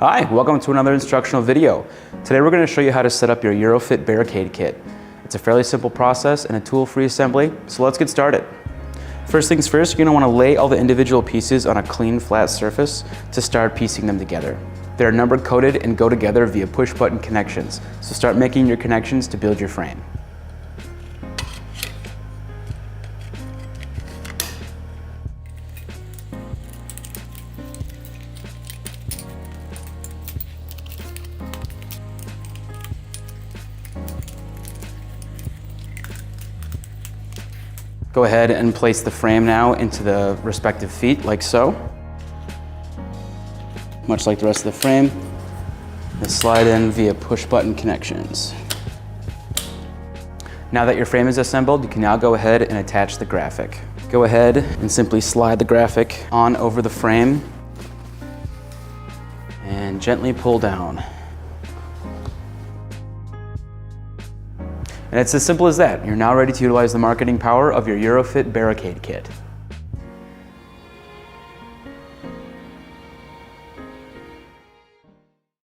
Hi, welcome to another instructional video. Today we're going to show you how to set up your EuroFit Barricade Kit. It's a fairly simple process and a tool-free assembly, so let's get started. First things first, you're going to want to lay all the individual pieces on a clean, flat surface to start piecing them together. They're number coded and go together via push-button connections, so start making your connections to build your frame. Go ahead and place the frame now into the respective feet, like so. Much like the rest of the frame, and slide in via push-button connections. Now that your frame is assembled, you can now go ahead and attach the graphic. Go ahead and simply slide the graphic on over the frame and gently pull down. And it's as simple as that. You're now ready to utilize the marketing power of your EuroFit Barricade Kit.